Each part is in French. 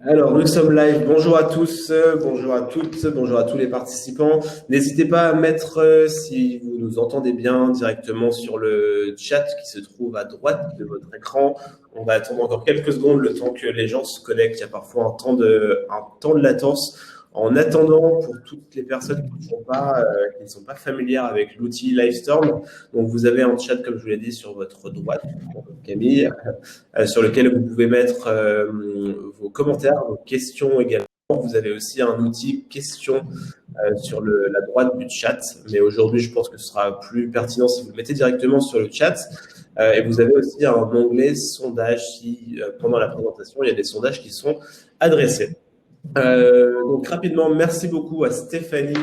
Alors, nous sommes live. Bonjour à tous, bonjour à toutes, bonjour à tous les participants. N'hésitez pas à mettre, si vous nous entendez bien, directement sur le chat qui se trouve à droite de votre écran. On va attendre encore quelques secondes le temps que les gens se connectent. Il y a parfois un temps de latence. En attendant, pour toutes les personnes qui ne sont pas familières avec l'outil Livestorm, donc vous avez un chat, comme je vous l'ai dit, sur votre droite, Camille, sur lequel vous pouvez mettre vos commentaires, vos questions également. Vous avez aussi un outil questions sur la droite du chat, mais aujourd'hui, je pense que ce sera plus pertinent si vous le mettez directement sur le chat. Et vous avez aussi un onglet sondage si pendant la présentation, il y a des sondages qui sont adressés. Donc rapidement, merci beaucoup à Stéphanie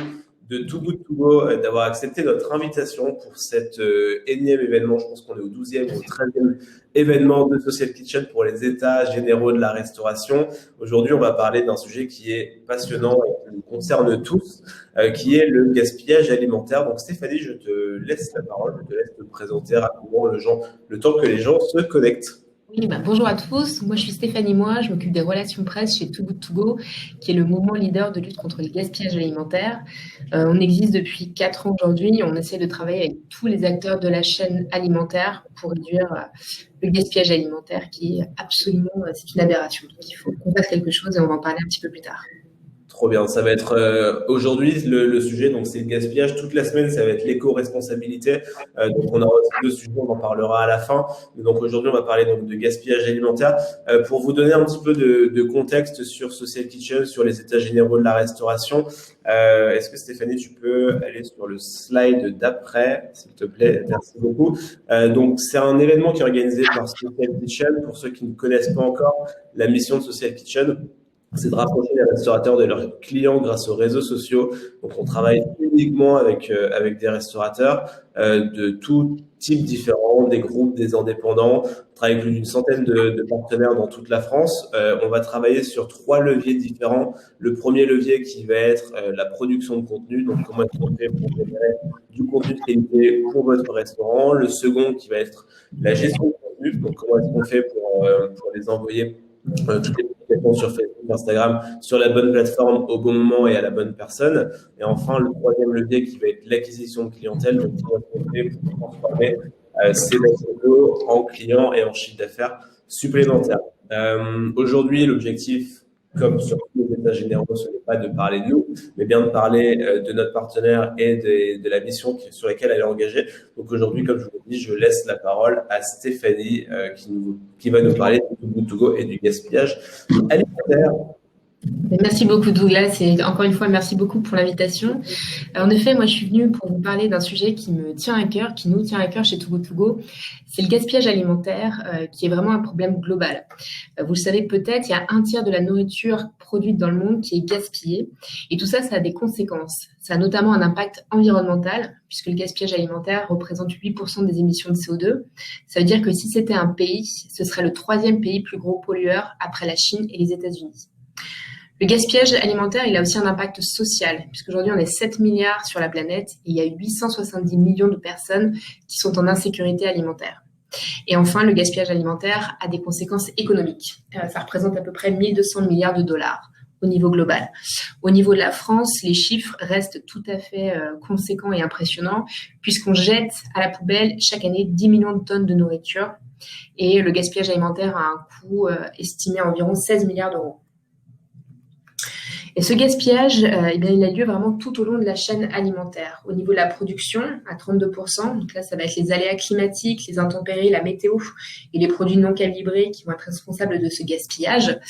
de Too Good To Go d'avoir accepté notre invitation pour cet énième événement. Je pense qu'on est au 12e ou au 13e événement de Social Kitchen pour les états généraux de la restauration. Aujourd'hui, on va parler d'un sujet qui est passionnant et qui nous concerne tous, qui est le gaspillage alimentaire. Donc Stéphanie, je te laisse la parole, je te laisse te présenter rapidement le temps que les gens se connectent. Oui, bonjour à tous. Moi, je suis Stéphanie Moi. Je m'occupe des relations presse chez Too Good To Go, qui est le mouvement leader de lutte contre le gaspillage alimentaire. On existe depuis 4 ans aujourd'hui. On essaie de travailler avec tous les acteurs de la chaîne alimentaire pour réduire le gaspillage alimentaire, qui est absolument, c'est une aberration. Donc, il faut qu'on fasse quelque chose et on va en parler un petit peu plus tard. Trop bien, ça va être aujourd'hui le sujet, donc c'est le gaspillage. Toute la semaine, ça va être l'éco-responsabilité. Donc on aura aussi deux sujets, on en parlera à la fin. Mais donc aujourd'hui, on va parler donc de gaspillage alimentaire. Pour vous donner un petit peu de contexte sur Social Kitchen, sur les états généraux de la restauration, est-ce que Stéphanie, tu peux aller sur le slide d'après, s'il te plaît? Merci beaucoup. Donc c'est un événement qui est organisé par Social Kitchen. Pour ceux qui ne connaissent pas encore, la mission de Social Kitchen, c'est de rapprocher les restaurateurs de leurs clients grâce aux réseaux sociaux. Donc, on travaille uniquement avec des restaurateurs de tout type différents, des groupes, des indépendants. On travaille avec plus d'une centaine de partenaires dans toute la France. On va travailler sur 3 leviers différents. Le premier levier qui va être la production de contenu. Donc, comment est-ce qu'on fait pour générer du contenu de qualité pour votre restaurant. Le second qui va être la gestion de contenu. Donc, comment est-ce qu'on fait pour les envoyer toutes les publications sur Facebook, Instagram, sur la bonne plateforme au bon moment et à la bonne personne. Et enfin, le troisième levier qui va être l'acquisition de clientèle, donc qui va être pour transformer ces photos en clients et en chiffre d'affaires supplémentaire. Aujourd'hui, l'objectif, comme sur tous les états généraux, ce n'est pas de parler de nous, mais bien de parler de notre partenaire et de la mission sur laquelle elle est engagée. Donc aujourd'hui, comme je vous l'ai dit, je laisse la parole à Stéphanie qui va nous parler de Too Good To Go et du gaspillage alimentaire. Merci beaucoup Douglas et encore une fois merci beaucoup pour l'invitation. En effet, moi je suis venue pour vous parler d'un sujet qui me tient à cœur, qui nous tient à cœur chez Too Good To Go. C'est le gaspillage alimentaire qui est vraiment un problème global. Vous le savez peut-être, il y a 1/3 de la nourriture produite dans le monde qui est gaspillée et tout ça, ça a des conséquences. Ça a notamment un impact environnemental puisque le gaspillage alimentaire représente 8% des émissions de CO2. Ça veut dire que si c'était un pays, ce serait le 3e pays plus gros pollueur après la Chine et les États-Unis. Le gaspillage alimentaire, il a aussi un impact social, puisqu'aujourd'hui on est 7 milliards sur la planète et il y a 870 millions de personnes qui sont en insécurité alimentaire. Et enfin, le gaspillage alimentaire a des conséquences économiques. Ça représente à peu près 1200 milliards de dollars au niveau global. Au niveau de la France, les chiffres restent tout à fait conséquents et impressionnants, puisqu'on jette à la poubelle chaque année 10 millions de tonnes de nourriture et le gaspillage alimentaire a un coût estimé à environ 16 milliards d'euros. Et ce gaspillage, il a lieu vraiment tout au long de la chaîne alimentaire. Au niveau de la production, à 32%, donc là, ça va être les aléas climatiques, les intempéries, la météo et les produits non calibrés qui vont être responsables de ce gaspillage.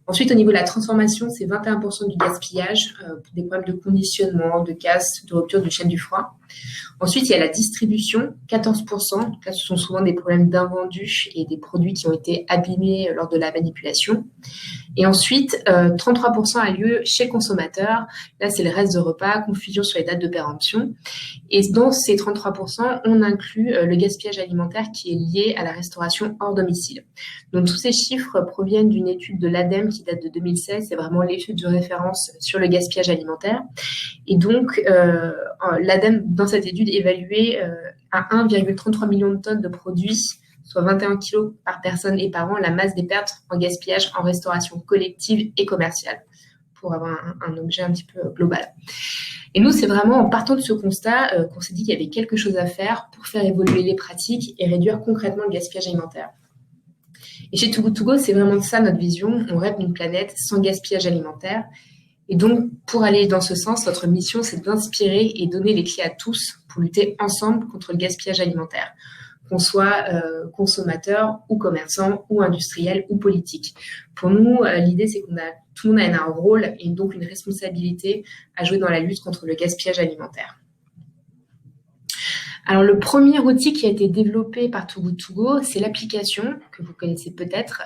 Ensuite, au niveau de la transformation, c'est 21% du gaspillage pour des problèmes de conditionnement, de casse, de rupture de chaîne du froid. Ensuite, il y a la distribution, 14%. Donc là, ce sont souvent des problèmes d'invendus et des produits qui ont été abîmés lors de la manipulation. Et ensuite, 33% a lieu chez le consommateur. Là, c'est le reste de repas, confusion sur les dates de péremption. Et dans ces 33%, on inclut le gaspillage alimentaire qui est lié à la restauration hors domicile. Donc, tous ces chiffres proviennent d'une étude de l'ADEME qui date de 2016. C'est vraiment l'étude de référence sur le gaspillage alimentaire. Et donc, l'ADEME, dans cette étude, évaluait à 1,33 million de tonnes de produits soit 21 kg par personne et par an, la masse des pertes en gaspillage en restauration collective et commerciale, pour avoir un objet un petit peu global. Et nous, c'est vraiment en partant de ce constat qu'on s'est dit qu'il y avait quelque chose à faire pour faire évoluer les pratiques et réduire concrètement le gaspillage alimentaire. Et chez Too Good To Go, c'est vraiment ça notre vision. On rêve d'une planète sans gaspillage alimentaire. Et donc, pour aller dans ce sens, notre mission, c'est d'inspirer et donner les clés à tous pour lutter ensemble contre le gaspillage alimentaire, qu'on soit consommateur ou commerçant ou industriel ou politique. Pour nous, l'idée, c'est tout le monde a un rôle et donc une responsabilité à jouer dans la lutte contre le gaspillage alimentaire. Alors, le premier outil qui a été développé par Too Good To Go, c'est l'application que vous connaissez peut-être.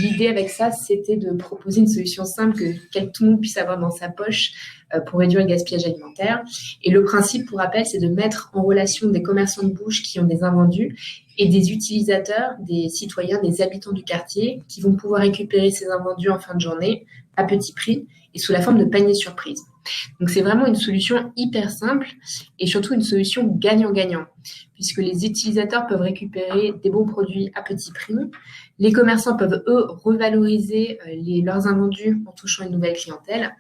L'idée avec ça, c'était de proposer une solution simple que tout le monde puisse avoir dans sa poche pour réduire le gaspillage alimentaire. Et le principe, pour rappel, c'est de mettre en relation des commerçants de bouche qui ont des invendus et des utilisateurs, des citoyens, des habitants du quartier qui vont pouvoir récupérer ces invendus en fin de journée à petit prix et sous la forme de paniers surprise. Donc, c'est vraiment une solution hyper simple et surtout une solution gagnant-gagnant, puisque les utilisateurs peuvent récupérer des bons produits à petit prix. Les commerçants peuvent, eux, revaloriser leurs invendus en touchant une nouvelle clientèle.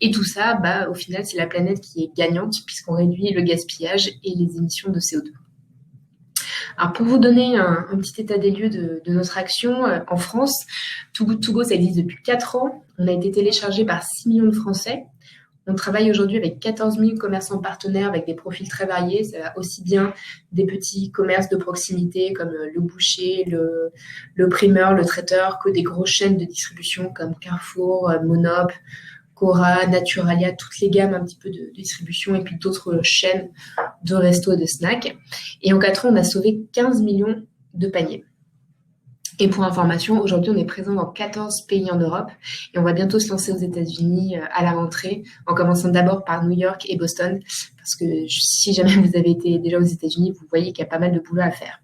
Et tout ça, au final, c'est la planète qui est gagnante, puisqu'on réduit le gaspillage et les émissions de CO2. Alors, pour vous donner un petit état des lieux de notre action, en France, Too Good To Go, ça existe depuis 4 ans. On a été téléchargé par 6 millions de Français. On travaille aujourd'hui avec 14 000 commerçants partenaires avec des profils très variés. Ça va aussi bien des petits commerces de proximité comme le boucher, le primeur, le traiteur, que des grosses chaînes de distribution comme Carrefour, Monop, Cora, Naturalia, toutes les gammes un petit peu de distribution et puis d'autres chaînes de restos et de snacks. Et en 4 ans, on a sauvé 15 millions de paniers. Et pour information, aujourd'hui, on est présent dans 14 pays en Europe et on va bientôt se lancer aux États-Unis à la rentrée, en commençant d'abord par New York et Boston, parce que si jamais vous avez été déjà aux États-Unis, vous voyez qu'il y a pas mal de boulot à faire.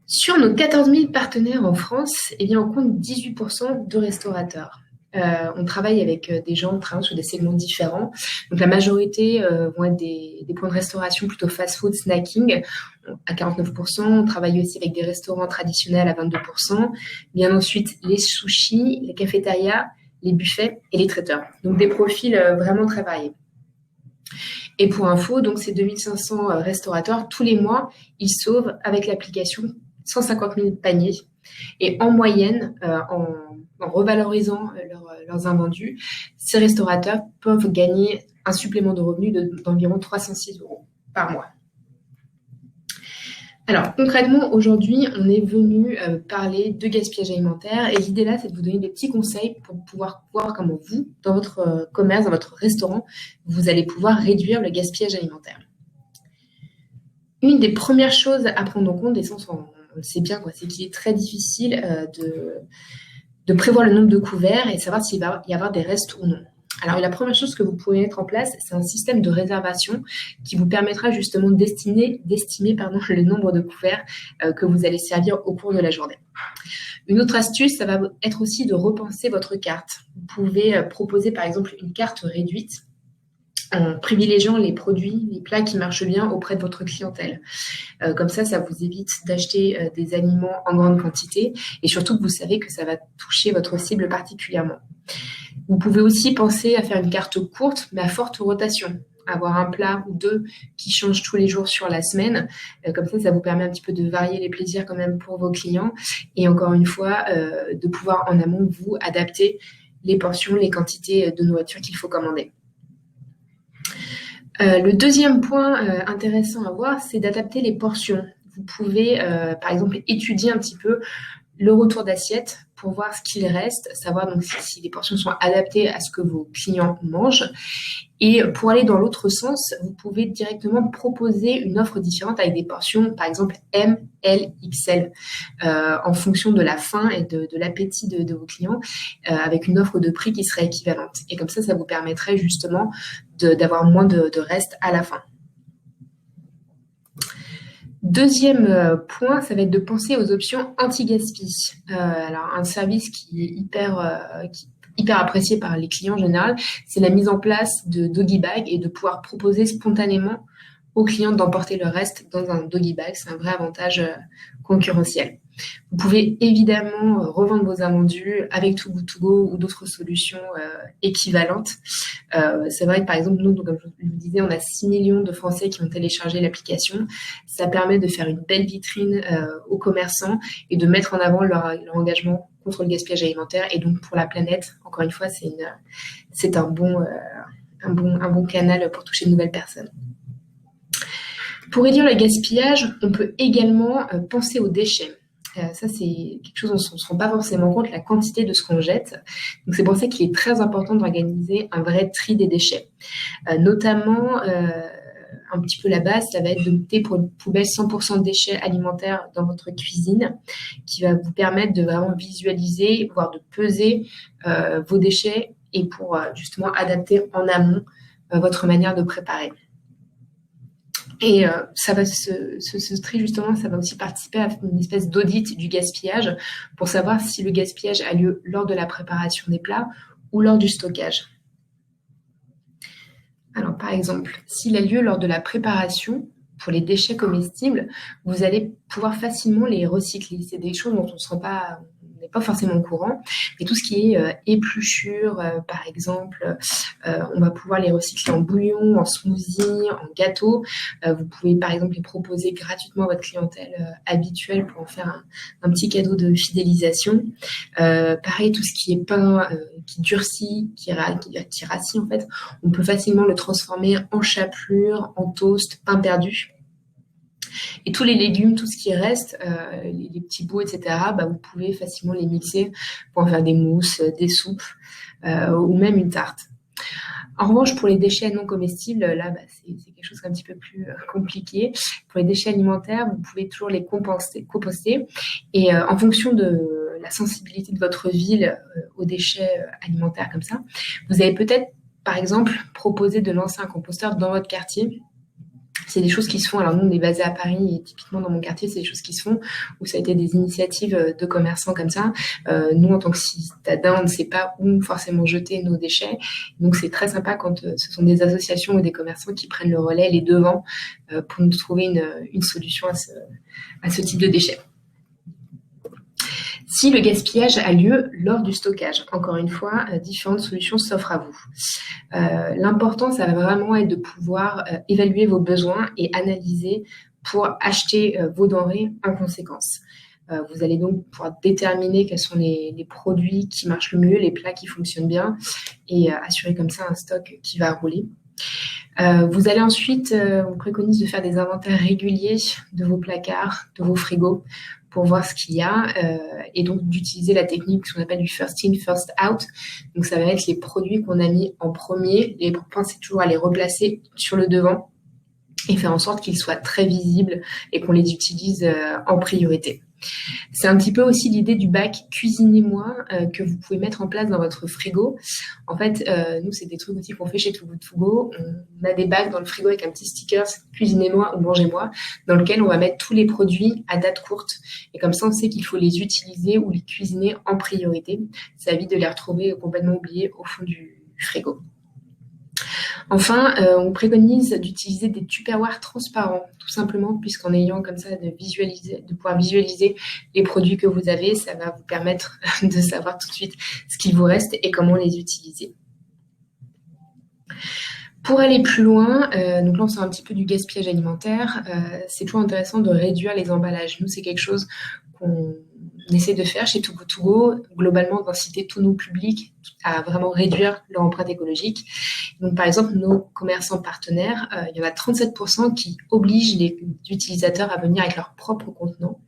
Sur nos 14 000 partenaires en France, on compte 18% de restaurateurs. On travaille avec des gens travaillant sur des segments différents. Donc la majorité vont être des points de restauration plutôt fast-food, snacking à 49%. On travaille aussi avec des restaurants traditionnels à 22%. Bien ensuite, les sushis, les cafétérias, les buffets et les traiteurs. Donc des profils vraiment très variés. Et pour info, donc ces 2500 restaurateurs, tous les mois, ils sauvent avec l'application 150 000 paniers. Et en moyenne, en revalorisant leurs invendus, ces restaurateurs peuvent gagner un supplément de revenus d'environ 306 € par mois. Alors, concrètement, aujourd'hui, on est venu parler de gaspillage alimentaire et l'idée là, c'est de vous donner des petits conseils pour pouvoir voir comment vous, dans votre commerce, dans votre restaurant, vous allez pouvoir réduire le gaspillage alimentaire. Une des premières choses à prendre en compte, et ça on le sait bien, c'est qu'il est très difficile de prévoir le nombre de couverts et de savoir s'il va y avoir des restes ou non. Alors, la première chose que vous pouvez mettre en place, c'est un système de réservation qui vous permettra justement d'estimer le nombre de couverts que vous allez servir au cours de la journée. Une autre astuce, ça va être aussi de repenser votre carte. Vous pouvez proposer par exemple une carte réduite en privilégiant les produits, les plats qui marchent bien auprès de votre clientèle. Comme ça vous évite d'acheter des aliments en grande quantité et surtout que vous savez que ça va toucher votre cible particulièrement. Vous pouvez aussi penser à faire une carte courte mais à forte rotation. Avoir un plat ou deux qui changent tous les jours sur la semaine. Comme ça vous permet un petit peu de varier les plaisirs quand même pour vos clients et encore une fois, de pouvoir en amont, vous, adapter les portions, les quantités de nourriture qu'il faut commander. Le deuxième point intéressant à voir, c'est d'adapter les portions. Vous pouvez, par exemple, étudier un petit peu le retour d'assiette pour voir ce qu'il reste, savoir donc si les portions sont adaptées à ce que vos clients mangent. Et pour aller dans l'autre sens, vous pouvez directement proposer une offre différente avec des portions, par exemple M, L, XL, en fonction de la faim et de l'appétit de vos clients, avec une offre de prix qui serait équivalente. Et comme ça vous permettrait justement d'avoir moins de restes à la fin. Deuxième point, ça va être de penser aux options anti-gaspi. Alors, un service qui est hyper apprécié par les clients en général, c'est la mise en place de doggy bag et de pouvoir proposer spontanément aux clients d'emporter le reste dans un doggy bag. C'est un vrai avantage concurrentiel. Vous pouvez évidemment revendre vos invendus avec Too Good To Go ou d'autres solutions équivalentes. C'est vrai que par exemple, nous, comme je vous disais, on a 6 millions de Français qui ont téléchargé l'application. Ça permet de faire une belle vitrine aux commerçants et de mettre en avant leur engagement contre le gaspillage alimentaire et donc pour la planète. Encore une fois, c'est un bon canal pour toucher de nouvelles personnes. Pour réduire le gaspillage, on peut également penser aux déchets. Ça, c'est quelque chose dont on ne se rend pas forcément compte, la quantité de ce qu'on jette. Donc, c'est pour ça qu'il est très important d'organiser un vrai tri des déchets. Notamment, un petit peu la base, ça va être d'opter pour une poubelle 100% déchets alimentaires dans votre cuisine, qui va vous permettre de vraiment visualiser, voire de peser vos déchets et pour justement adapter en amont votre manière de préparer. Et ça va ce tri, justement, ça va aussi participer à une espèce d'audit du gaspillage pour savoir si le gaspillage a lieu lors de la préparation des plats ou lors du stockage. Alors, par exemple, s'il a lieu lors de la préparation, pour les déchets comestibles, vous allez pouvoir facilement les recycler. C'est des choses dont on n'est pas forcément au courant, mais tout ce qui est épluchure, par exemple, on va pouvoir les recycler en bouillon, en smoothie, en gâteau. Vous pouvez par exemple les proposer gratuitement à votre clientèle habituelle pour en faire un petit cadeau de fidélisation. Pareil, tout ce qui est pain qui durcit, qui rassit en fait, on peut facilement le transformer en chapelure, en toast, pain perdu. Et tous les légumes, tout ce qui reste, les petits bouts, etc., vous pouvez facilement les mixer pour en faire des mousses, des soupes ou même une tarte. En revanche, pour les déchets non comestibles, là, c'est quelque chose un petit peu plus compliqué. Pour les déchets alimentaires, vous pouvez toujours les composter. Et en fonction de la sensibilité de votre ville aux déchets alimentaires comme ça, vous avez peut-être, par exemple, proposé de lancer un composteur dans votre quartier. C'est des choses qui se font. Alors nous, on est basé à Paris et typiquement dans mon quartier, c'est des choses qui se font où ça a été des initiatives de commerçants comme ça. Nous, en tant que citadins, on ne sait pas où forcément jeter nos déchets. Donc, c'est très sympa quand ce sont des associations ou des commerçants qui prennent le relais, les devants pour nous trouver une solution à ce type de déchets. Si le gaspillage a lieu lors du stockage, encore une fois, différentes solutions s'offrent à vous. L'important, ça va vraiment être de pouvoir évaluer vos besoins et analyser pour acheter vos denrées en conséquence. Vous allez donc pouvoir déterminer quels sont les produits qui marchent le mieux, les plats qui fonctionnent bien et assurer comme ça un stock qui va rouler. Vous allez ensuite, on préconise de faire des inventaires réguliers de vos placards, de vos frigos pour voir ce qu'il y a et donc d'utiliser la technique qu'on appelle du first in, first out. Donc ça va être les produits qu'on a mis en premier. Et pour penser toujours à les replacer sur le devant et faire en sorte qu'ils soient très visibles et qu'on les utilise en priorité. C'est un petit peu aussi l'idée du bac cuisinez-moi que vous pouvez mettre en place dans votre frigo. En fait, nous, c'est des trucs aussi qu'on fait chez Too Good To Go. On a des bacs dans le frigo avec un petit sticker cuisinez-moi ou mangez-moi dans lequel on va mettre tous les produits à date courte. Et comme ça, on sait qu'il faut les utiliser ou les cuisiner en priorité. Ça évite de les retrouver complètement oubliés au fond du frigo. Enfin, on préconise d'utiliser des tupperwares transparents, tout simplement, puisqu'en ayant comme ça de pouvoir visualiser les produits que vous avez, ça va vous permettre de savoir tout de suite ce qu'il vous reste et comment les utiliser. Pour aller plus loin, donc là on sort un petit peu du gaspillage alimentaire, c'est toujours intéressant de réduire les emballages. Nous, c'est quelque chose qu'on essaie de faire chez Too Good To Go, globalement d'inciter tous nos publics à vraiment réduire leur empreinte écologique. Donc par exemple, nos commerçants partenaires, il y en a 37% qui obligent les utilisateurs à venir avec leur propre contenant.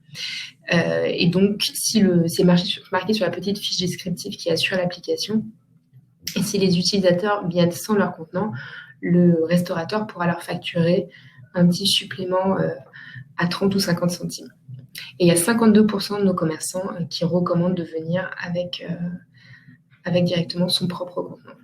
Et donc, si c'est marqué sur la petite fiche descriptive qui assure l'application, et si les utilisateurs viennent sans leur contenant, le restaurateur pourra leur facturer un petit supplément à 30 ou 50 centimes. Et il y a 52% de nos commerçants qui recommandent de venir avec directement son propre contenant.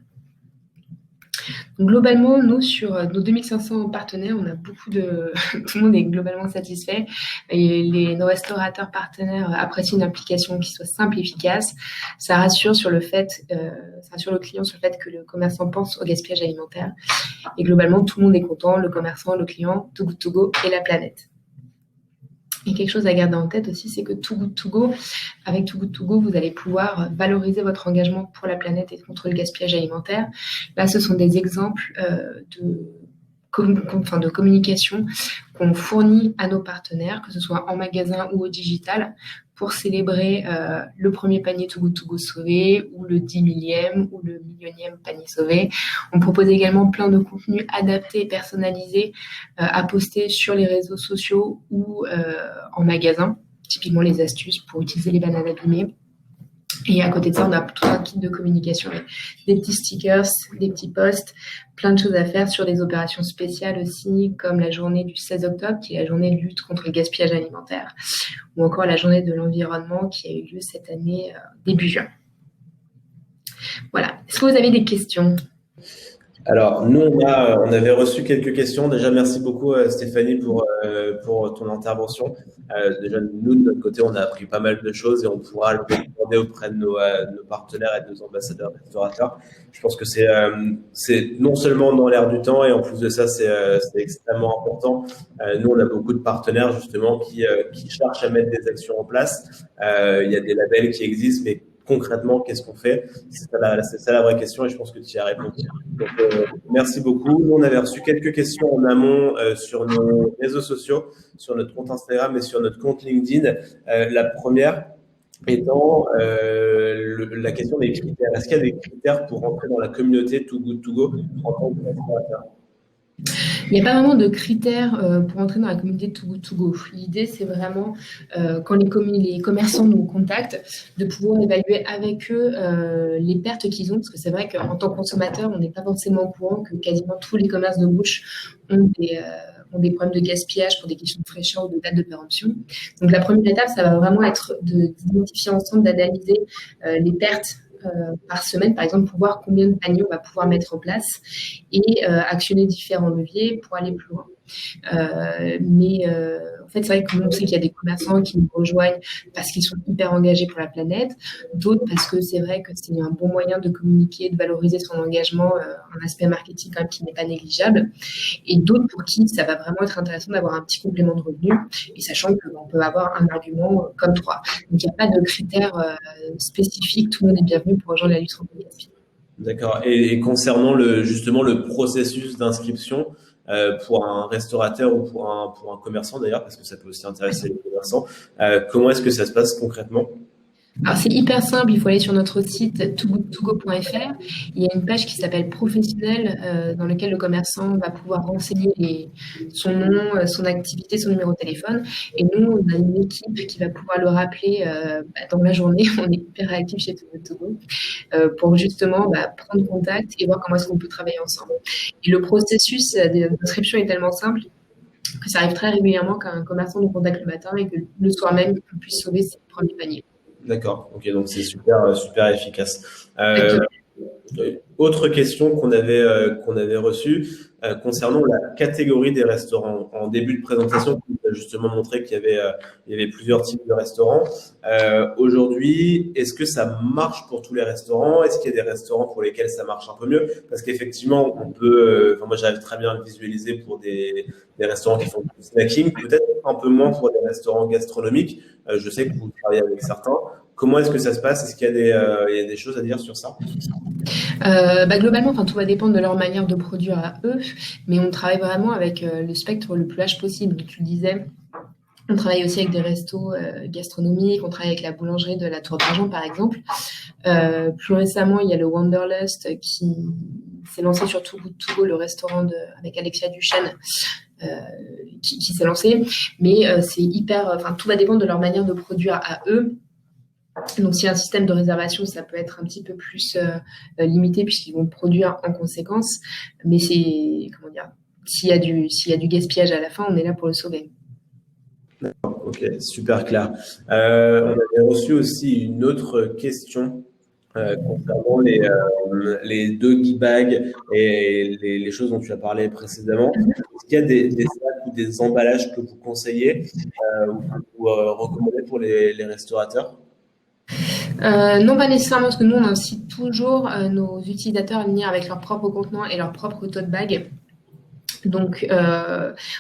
Donc, globalement, nous, sur nos 2500 partenaires, on a beaucoup de... Tout le monde est globalement satisfait. Et nos restaurateurs partenaires apprécient une application qui soit simple et efficace. Ça rassure sur le fait, ça rassure le client sur le fait que le commerçant pense au gaspillage alimentaire. Et globalement, tout le monde est content, le commerçant, le client, Too Good To Go et la planète. Et quelque chose à garder en tête aussi, c'est que Too Good To Go, avec Too Good To Go, vous allez pouvoir valoriser votre engagement pour la planète et contre le gaspillage alimentaire. Là, ce sont des exemples de communication qu'on fournit à nos partenaires, que ce soit en magasin ou au digital, pour célébrer le premier panier Too Good To Go sauvé, ou le 10 millième, ou le millionième panier sauvé. On propose également plein de contenus adaptés et personnalisés à poster sur les réseaux sociaux ou en magasin, typiquement les astuces pour utiliser les bananes abîmées. Et à côté de ça, on a tout un kit de communication avec des petits stickers, des petits posts, plein de choses à faire sur des opérations spéciales aussi, comme la journée du 16 octobre, qui est la journée de lutte contre le gaspillage alimentaire, ou encore la journée de l'environnement qui a eu lieu cette année début juin. Voilà. Est-ce que vous avez des questions ? Alors, nous, on avait reçu quelques questions. Déjà, merci beaucoup, Stéphanie, pour ton intervention. Déjà, nous, de notre côté, on a appris pas mal de choses et on pourra le demander auprès de nos partenaires et de nos ambassadeurs restaurateurs. Je pense que c'est non seulement dans l'air du temps et en plus de ça, c'est extrêmement important. Nous, on a beaucoup de partenaires, justement, qui cherchent à mettre des actions en place. Il y a des labels qui existent, mais concrètement, qu'est-ce qu'on fait? C'est ça la vraie question et je pense que tu y as répondu. Donc, merci beaucoup. Nous, on avait reçu quelques questions en amont sur nos réseaux sociaux, sur notre compte Instagram et sur notre compte LinkedIn. La première étant la question des critères. Est-ce qu'il y a des critères pour rentrer dans la communauté Too Good To Go en tant que restaurateur ? Il n'y a pas vraiment de critères pour entrer dans la communauté Too Good To Go. L'idée, c'est vraiment, quand les commerçants nous contactent, de pouvoir évaluer avec eux les pertes qu'ils ont. Parce que c'est vrai qu'en tant que consommateur, on n'est pas forcément au courant que quasiment tous les commerces de bouche ont des problèmes de gaspillage pour des questions de fraîcheur ou de date de péremption. Donc, la première étape, ça va vraiment être d'identifier ensemble, d'analyser les pertes par semaine, par exemple, pour voir combien de paniers on va pouvoir mettre en place et actionner différents leviers pour aller plus loin. En fait, c'est vrai que nous, on sait qu'il y a des commerçants qui nous rejoignent parce qu'ils sont hyper engagés pour la planète, d'autres parce que c'est vrai que c'est un bon moyen de communiquer, de valoriser son engagement, un aspect marketing quand même qui n'est pas négligeable, et d'autres pour qui ça va vraiment être intéressant d'avoir un petit complément de revenu, et sachant qu'on peut avoir un argument comme 3. Donc, il n'y a pas de critères spécifiques, tout le monde est bienvenu pour rejoindre la lutte contre le gaspillage. D'accord. Et concernant justement le processus d'inscription, pour un restaurateur ou pour un commerçant d'ailleurs, parce que ça peut aussi intéresser les commerçants, comment est-ce que ça se passe concrètement ? Alors, c'est hyper simple, il faut aller sur notre site toogoodtogo.fr. Il y a une page qui s'appelle Professionnel, dans laquelle le commerçant va pouvoir renseigner son nom, son activité, son numéro de téléphone. Et nous, on a une équipe qui va pouvoir le rappeler dans la journée. On est hyper réactifs chez Too Good To Go pour justement prendre contact et voir comment est-ce qu'on peut travailler ensemble. Et le processus d'inscription est tellement simple que ça arrive très régulièrement qu'un commerçant nous contacte le matin et que le soir même, on puisse sauver ses premiers paniers. D'accord, ok, donc c'est super efficace. Autre question qu'on avait reçue concernant la catégorie des restaurants. En début de présentation, tu as justement montré qu'il y avait plusieurs types de restaurants. Aujourd'hui, est-ce que ça marche pour tous les restaurants ? Est-ce qu'il y a des restaurants pour lesquels ça marche un peu mieux ? Parce qu'effectivement, on peut, moi j'arrive très bien à le visualiser pour des restaurants qui font du snacking, peut-être un peu moins pour des restaurants gastronomiques. Je sais que vous travaillez avec certains. Comment est-ce que ça se passe ? Est-ce qu'il y a des choses à dire sur ça ? Globalement, tout va dépendre de leur manière de produire à eux, mais on travaille vraiment avec le spectre le plus large possible. Tu le disais, on travaille aussi avec des restos gastronomiques, on travaille avec la boulangerie de la Tour d'Argent, par exemple. Plus récemment, il y a le Wanderlust qui s'est lancé sur Too Good To Go, le restaurant avec Alexia Duchesne, qui s'est lancé. Mais c'est tout va dépendre de leur manière de produire à eux. Donc, s'il y a un système de réservation, ça peut être un petit peu plus limité puisqu'ils vont produire en conséquence. Mais s'il y a du gaspillage à la fin, on est là pour le sauver. Ok, super clair. On avait reçu aussi une autre question concernant les doggy bags et les choses dont tu as parlé précédemment. Est-ce qu'il y a des sacs ou des emballages que vous conseillez ou recommandez pour les restaurateurs? Non, pas nécessairement, parce que nous, on incite toujours nos utilisateurs à venir avec leur propre contenant et leur propre tote bag. Donc,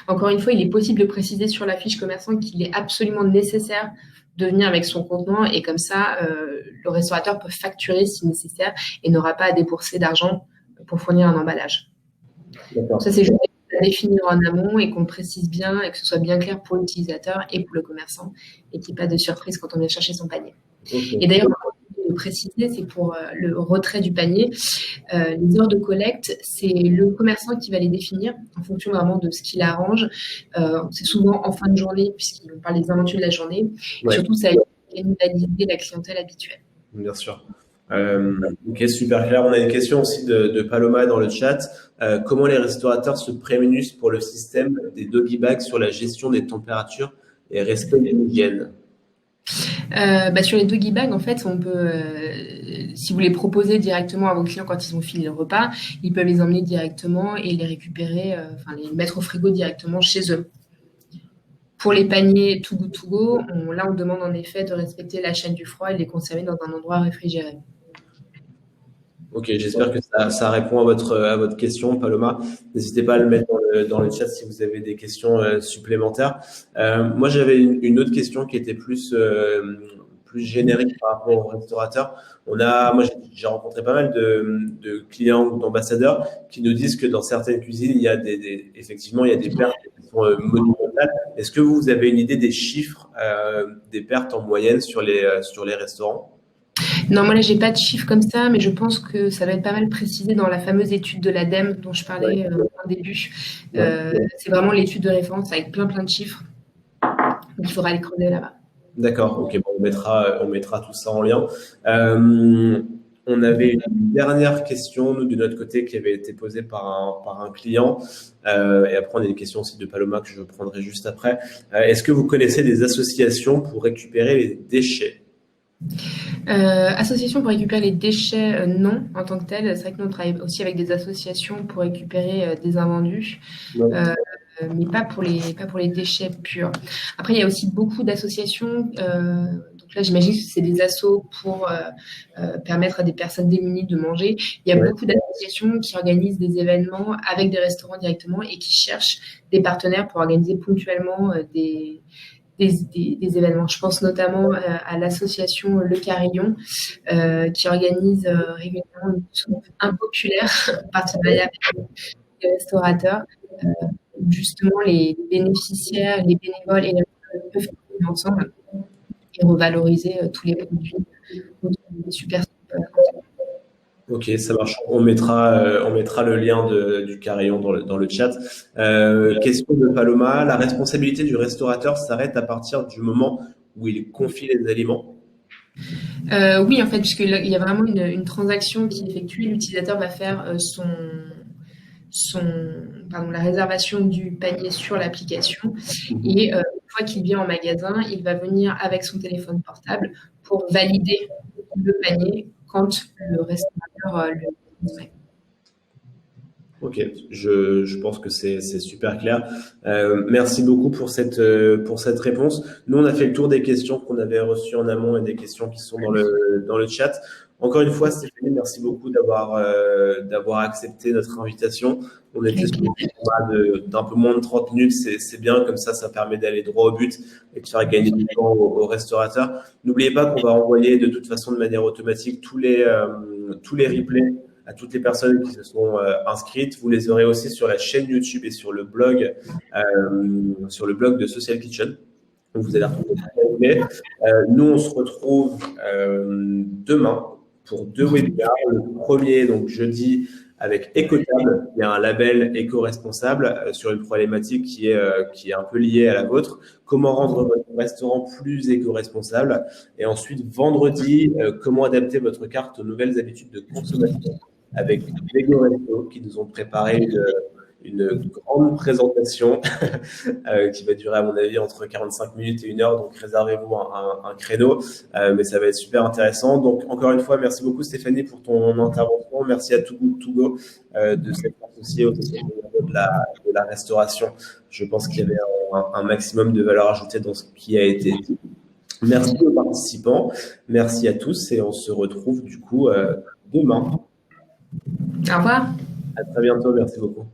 encore une fois, il est possible de préciser sur la fiche commerçant qu'il est absolument nécessaire de venir avec son contenant et comme ça, le restaurateur peut facturer si nécessaire et n'aura pas à débourser d'argent pour fournir un emballage. D'accord. Ça, c'est juste à définir en amont et qu'on précise bien et que ce soit bien clair pour l'utilisateur et pour le commerçant et qu'il n'y ait pas de surprise quand on vient chercher son panier. Okay. Et d'ailleurs, de préciser, c'est pour le retrait du panier. Les heures de collecte, c'est le commerçant qui va les définir en fonction vraiment de ce qu'il arrange. C'est souvent en fin de journée, puisqu'on parle des invendus de la journée. Ouais. Surtout, ça va cannibaliser la clientèle habituelle. Bien sûr. Ok, super clair. On a une question aussi de Paloma dans le chat. Comment les restaurateurs se prémunissent pour le système des doggy bags sur la gestion des températures et respect de l'hygiène? Sur les doggy bags, en fait, on peut, si vous les proposez directement à vos clients quand ils ont fini le repas, ils peuvent les emmener directement et les récupérer, les mettre au frigo directement chez eux. Pour les paniers Too Good To Go, on demande en effet de respecter la chaîne du froid et de les conserver dans un endroit réfrigéré. Ok, j'espère que ça répond à votre question, Paloma. N'hésitez pas à le mettre dans le chat si vous avez des questions supplémentaires. Moi, j'avais une autre question qui était plus générique par rapport aux restaurateurs. Moi, j'ai rencontré pas mal de clients ou d'ambassadeurs qui nous disent que dans certaines cuisines, il y a effectivement, il y a des pertes qui sont monumentales. Est-ce que vous avez une idée des chiffres des pertes en moyenne sur les restaurants? Non, moi là, j'ai pas de chiffres comme ça, mais je pense que ça va être pas mal précisé dans la fameuse étude de l'ADEME dont je parlais au début. C'est vraiment l'étude de référence avec plein de chiffres. Donc, il faudra les creuser là-bas. D'accord, ok, bon, on mettra tout ça en lien. On avait une dernière question, nous, de notre côté, qui avait été posée par un client. Et après, on a une question aussi de Paloma que je prendrai juste après. Est-ce que vous connaissez des associations pour récupérer les déchets? Association pour récupérer les déchets, non, en tant que tel. C'est vrai que nous, on travaille aussi avec des associations pour récupérer des invendus. Ouais. Mais pas pour les déchets purs. Après, il y a aussi beaucoup d'associations. Donc là, j'imagine que c'est des assos pour permettre à des personnes démunies de manger. Il y a beaucoup d'associations qui organisent des événements avec des restaurants directement et qui cherchent des partenaires pour organiser ponctuellement des événements. Je pense notamment à l'association Le Carillon qui organise régulièrement une soupe impopulaire en partenariat avec les restaurateurs. Justement, les bénéficiaires, les bénévoles et les restaurateurs peuvent travailler ensemble et revaloriser tous les produits. Super. Ok, ça marche. On mettra le lien du carillon dans le chat. Question de Paloma. La responsabilité du restaurateur s'arrête à partir du moment où il confie les aliments? Oui, en fait, puisqu'il y a vraiment une transaction qui est effectuée. L'utilisateur va faire la réservation du panier sur l'application et une fois qu'il vient en magasin, il va venir avec son téléphone portable pour valider le panier quand le restaurateur le fait. Ok, je pense que c'est super clair. Merci beaucoup pour cette réponse. Nous, on a fait le tour des questions qu'on avait reçues en amont et des questions qui sont dans le chat. Encore une fois, Stéphanie, merci beaucoup d'avoir accepté notre invitation. On était sur un format d'un peu moins de 30 minutes, c'est bien, comme ça permet d'aller droit au but et de faire gagner du temps aux restaurateurs. N'oubliez pas qu'on va envoyer de toute façon de manière automatique tous les replays à toutes les personnes qui se sont inscrites. Vous les aurez aussi sur la chaîne YouTube et sur le blog de Social Kitchen. Donc vous allez retrouver. Nous, on se retrouve demain pour 2 webinaires. Le premier, donc jeudi, avec Ecotable, qui est un label éco-responsable sur une problématique qui est un peu liée à la vôtre. Comment rendre votre restaurant plus éco-responsable? Et ensuite, vendredi, comment adapter votre carte aux nouvelles habitudes de consommation avec Lego Resto qui nous ont préparé une grande présentation qui va durer, à mon avis, entre 45 minutes et 1 heure. Donc, réservez-vous un créneau, mais ça va être super intéressant. Donc, encore une fois, merci beaucoup, Stéphanie, pour ton intervention. Merci à Togo de s'être associé au de la restauration. Je pense qu'il y avait un maximum de valeur ajoutée dans ce qui a été dit. Merci aux participants, merci à tous et on se retrouve du coup demain. Au revoir. À très bientôt, merci beaucoup.